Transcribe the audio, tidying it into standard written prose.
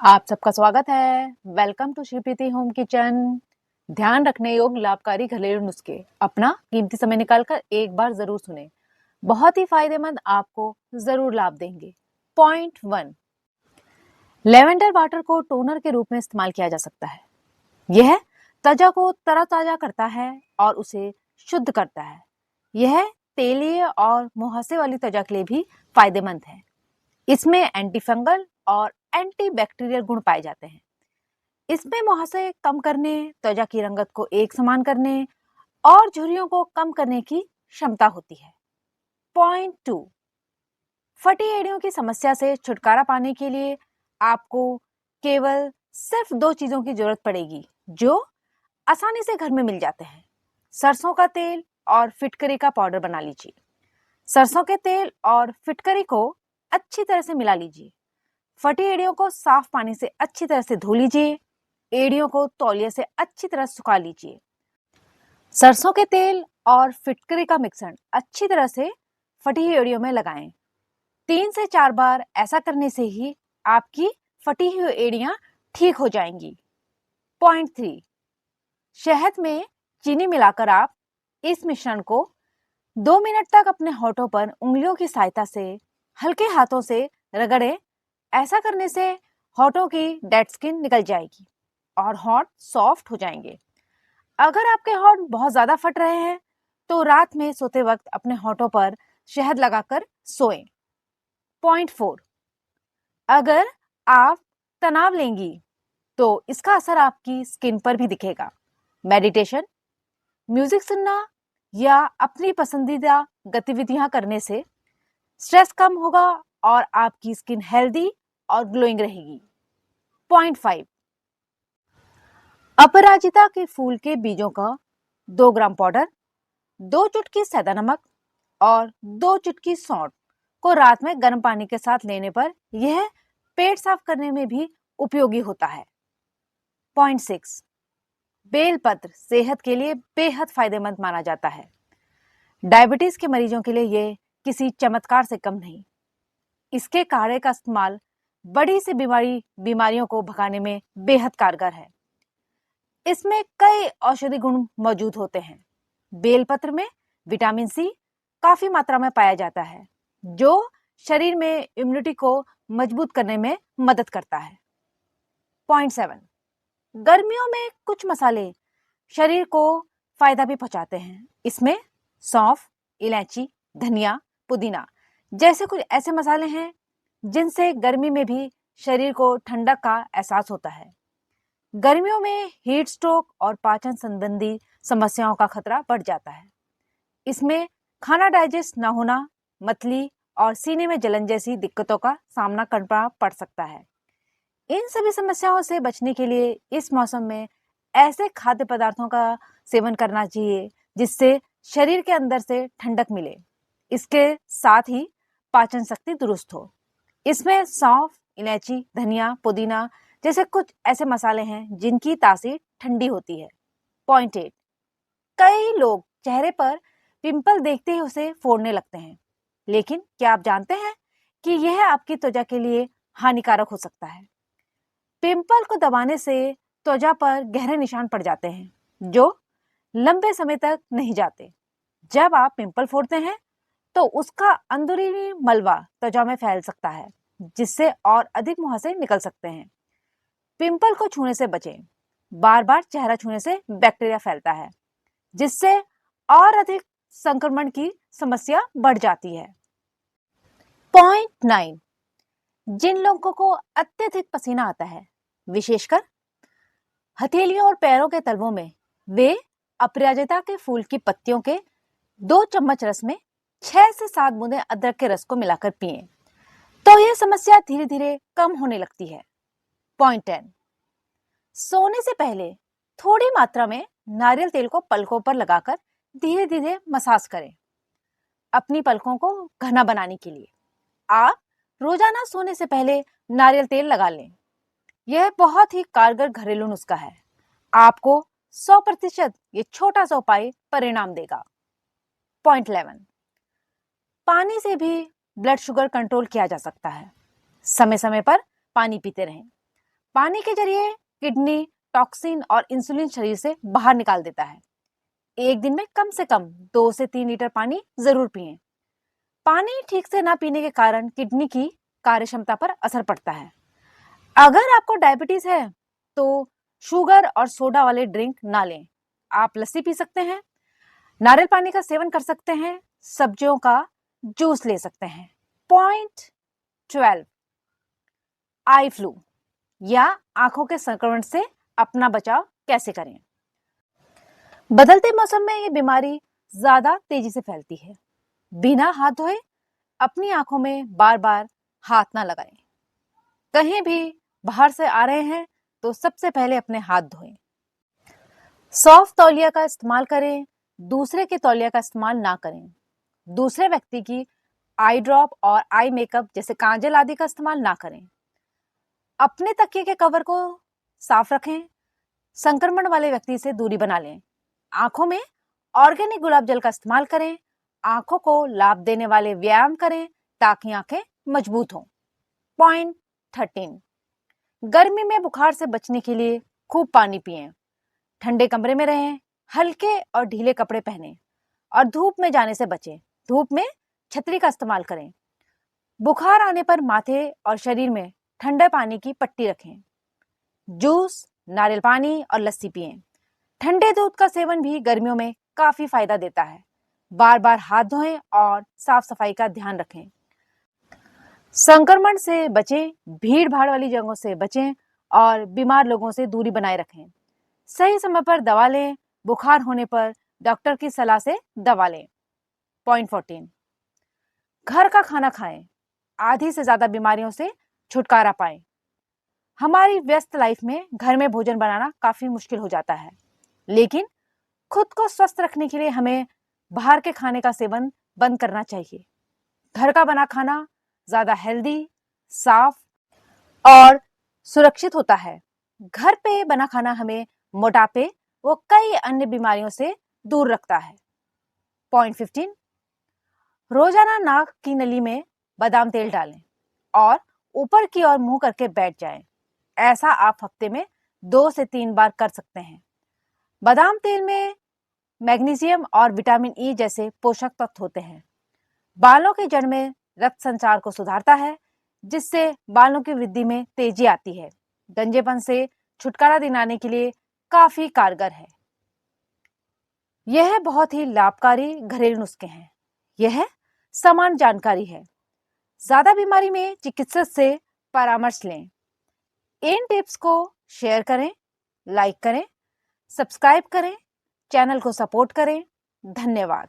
आप सबका स्वागत है। Welcome to Shripreeti home kitchen. ध्यान रखने योग्य लाभकारी घरेलू नुस्खे अपना कीमती समय निकालकर एक बार जरूर सुने। बहुत ही फायदेमंद, आपको जरूर लाभ देंगे। पॉइंट 1, लेवेंडर वाटर को टोनर के रूप में इस्तेमाल किया जा सकता है। यह त्वचा को तरोताजा करता है और उसे शुद्ध करता है। यह तेलीय और मुहासे वाली त्वचा के लिए भी फायदेमंद है। इसमें एंटी फंगल और एंटी बैक्टीरियल गुण पाए जाते हैं। इसमें मुहासे कम करने, त्वचा की रंगत को एक समान करने और झुर्रियों को कम करने की क्षमता होती है। पॉइंट 2, फटी एड़ियों की समस्या से छुटकारा पाने के लिए आपको केवल सिर्फ 2 चीजों की जरूरत पड़ेगी जो आसानी से घर में मिल जाते हैं। सरसों का तेल और फिटकरी का पाउडर बना लीजिए। सरसों के तेल और फिटकरी को अच्छी तरह से मिला लीजिए। फटी एड़ियों को साफ पानी से अच्छी तरह से धो लीजिए। एड़ियों को तौलिए से अच्छी तरह सुखा लीजिए। सरसों के तेल और फिटकरी का मिश्रण अच्छी तरह से फटी हुई एड़ियों में लगाएं। 3 से 4 बार ऐसा करने से ही आपकी फटी हुई एड़ियां ठीक हो जाएंगी। पॉइंट 3, शहद में चीनी मिलाकर आप इस मिश्रण को 2 मिनट तक अपने होठों पर उंगलियों की सहायता से हल्के हाथों से रगड़ें। ऐसा करने से होठों की डेड स्किन निकल जाएगी और होठ सॉफ्ट हो जाएंगे। अगर आपके होठ बहुत ज्यादा फट रहे हैं तो रात में सोते वक्त अपने होठों पर शहद लगाकर सोएं। पॉइंट 4, अगर आप तनाव लेंगी तो इसका असर आपकी स्किन पर भी दिखेगा। मेडिटेशन, म्यूजिक सुनना या अपनी पसंदीदा गतिविधियां करने से स्ट्रेस कम होगा और आपकी स्किन हेल्दी और ग्लोइंग रहेगी। पॉइंट 5, अपराजिता के फूल के बीजों का 2 ग्राम पाउडर, 2 चुटकी सैदा नमक और 2 चुटकी सौंठ को रात में गर्म पानी के साथ लेने पर यह पेट साफ करने में भी उपयोगी होता है। पॉइंट 6, बेलपत्र सेहत के लिए बेहद फायदेमंद माना जाता है। डायबिटीज के मरीजों के लिए यह किसी चमत्कार से कम नहीं। इसके काढ़े का इस्तेमाल बड़ी सी बीमारियों को भगाने में बेहद कारगर है। इसमें कई औषधि गुण मौजूद होते हैं। बेलपत्र में विटामिन सी काफी मात्रा में पाया जाता है जो शरीर में इम्यूनिटी को मजबूत करने में मदद करता है। पॉइंट 7, गर्मियों में कुछ मसाले शरीर को फायदा भी पहुंचाते हैं। इसमें सौंफ, इलायची, धनिया, पुदीना जैसे कुछ ऐसे मसाले हैं जिनसे गर्मी में भी शरीर को ठंडक का एहसास होता है। गर्मियों में हीट स्ट्रोक और पाचन संबंधी समस्याओं का खतरा बढ़ जाता है। इसमें खाना डाइजेस्ट न होना, मतली और सीने में जलन जैसी दिक्कतों का सामना करना पड़ सकता है। इन सभी समस्याओं से बचने के लिए इस मौसम में ऐसे खाद्य पदार्थों का सेवन करना चाहिए जिससे शरीर के अंदर से ठंडक मिले। इसके साथ ही पाचन शक्ति दुरुस्त हो। इसमें सौंफ, इलायची, धनिया, पुदीना जैसे कुछ ऐसे मसाले हैं जिनकी तासीर ठंडी होती है। पॉइंट 8, कई लोग चेहरे पर पिंपल देखते ही उसे फोड़ने लगते हैं, लेकिन क्या आप जानते हैं कि यह आपकी त्वचा के लिए हानिकारक हो सकता है। पिंपल को दबाने से त्वचा पर गहरे निशान पड़ जाते हैं जो लंबे समय तक नहीं जाते। जब आप पिंपल फोड़ते हैं तो उसका अंदरूनी मलबा त्वचा में फैल सकता है जिससे और अधिक मुहासे निकल सकते हैं। पिंपल को छूने से बचें। बार बार चेहरा छूने से बैक्टीरिया फैलता है जिससे और अधिक संक्रमण की समस्या बढ़ जाती है। पॉइंट 9, जिन लोगों को अत्यधिक पसीना आता है, विशेषकर हथेलियों और पैरों के तलवों में, वे अपराजिता के फूल की पत्तियों के 2 चम्मच रस में 6 से 7 बूंदे अदरक के रस को मिलाकर पिएं तो यह समस्या धीरे धीरे कम होने लगती है। पॉइंट 10, सोने से पहले थोड़ी मात्रा में नारियल तेल को पलकों पर लगाकर धीरे धीरे मसाज करें। अपनी पलकों को घना बनाने के लिए आप रोजाना सोने से पहले नारियल तेल लगा लें। यह बहुत ही कारगर घरेलू नुस्खा है। आपको 100% ये छोटा सा उपाय परिणाम देगा। पॉइंट 11, पानी से भी ब्लड शुगर कंट्रोल किया जा सकता है। समय समय पर पानी पीते रहें। पानी के जरिए किडनी टॉक्सिन और इंसुलिन शरीर से बाहर निकाल देता है। एक दिन में कम से कम 2 से 3 लीटर पानी जरूर पिएं। पानी ठीक से ना पीने के कारण किडनी की कार्यक्षमता पर असर पड़ता है। अगर आपको डायबिटीज है तो शुगर और सोडा वाले ड्रिंक ना लें। आप लस्सी पी सकते हैं, नारियल पानी का सेवन कर सकते हैं, सब्जियों का जूस ले सकते हैं। पॉइंट 12, आई फ्लू या आंखों के संक्रमण से अपना बचाव कैसे करें। बदलते मौसम में ये बीमारी ज्यादा तेजी से फैलती है। बिना हाथ धोए अपनी आंखों में बार बार हाथ ना लगाएं। कहीं भी बाहर से आ रहे हैं तो सबसे पहले अपने हाथ धोएं। सॉफ्ट तौलिया का इस्तेमाल करें, दूसरे के तौलिया का इस्तेमाल ना करें। दूसरे व्यक्ति की आई ड्रॉप और आई मेकअप जैसे काजल आदि का इस्तेमाल ना करें। अपने तकिए के कवर को साफ रखें। संक्रमण वाले व्यक्ति से दूरी बना लें। आंखों में ऑर्गेनिक गुलाब जल का इस्तेमाल करें। आंखों को लाभ देने वाले व्यायाम करें ताकि आंखें मजबूत हों। पॉइंट 13, गर्मी में बुखार से बचने के लिए खूब पानी पिएं। ठंडे कमरे में रहें, हल्के और ढीले कपड़े पहनें और धूप में जाने से बचें। धूप में छतरी का इस्तेमाल करें। बुखार आने पर माथे और शरीर में ठंडे पानी की पट्टी रखें। जूस, नारियल पानी और लस्सी पिएं। ठंडे दूध का सेवन भी गर्मियों में काफी फायदा देता है। बार बार हाथ धोएं और साफ सफाई का ध्यान रखें। संक्रमण से बचें, भीड़ भाड़ वाली जगहों से बचें और बीमार लोगों से दूरी बनाए रखें। सही समय पर दवा लें। बुखार होने पर डॉक्टर की सलाह से दवा लें। पॉइंट 14, घर का खाना खाएं। आधी से ज्यादा बीमारियों से छुटकारा पाएं। हमारी व्यस्त लाइफ में घर में भोजन बनाना काफी मुश्किल हो जाता है, लेकिन खुद को स्वस्थ रखने के लिए हमें बाहर के खाने का सेवन बंद करना चाहिए। घर का बना खाना ज्यादा हेल्दी, साफ और सुरक्षित होता है। घर पे बना खाना हमें मोटापे व कई अन्य बीमारियों से दूर रखता है। पॉइंट 15, रोजाना नाक की नली में बादाम तेल डालें और ऊपर की ओर मुंह करके बैठ जाएं। ऐसा आप हफ्ते में 2 से 3 बार कर सकते हैं। बादाम तेल में मैग्नीशियम और विटामिन ई जैसे पोषक तत्व होते हैं। बालों की जड़ में रक्त संचार को सुधारता है, जिससे बालों की वृद्धि में तेजी आती है। गंजेपन से छुटकारा दिलाने के लिए काफी कारगर है। यह बहुत ही लाभकारी घरेलू नुस्खे हैं। यह समान जानकारी है। ज्यादा बीमारी में चिकित्सक से परामर्श लें। इन टिप्स को शेयर करें, लाइक करें, सब्सक्राइब करें, चैनल को सपोर्ट करें। धन्यवाद।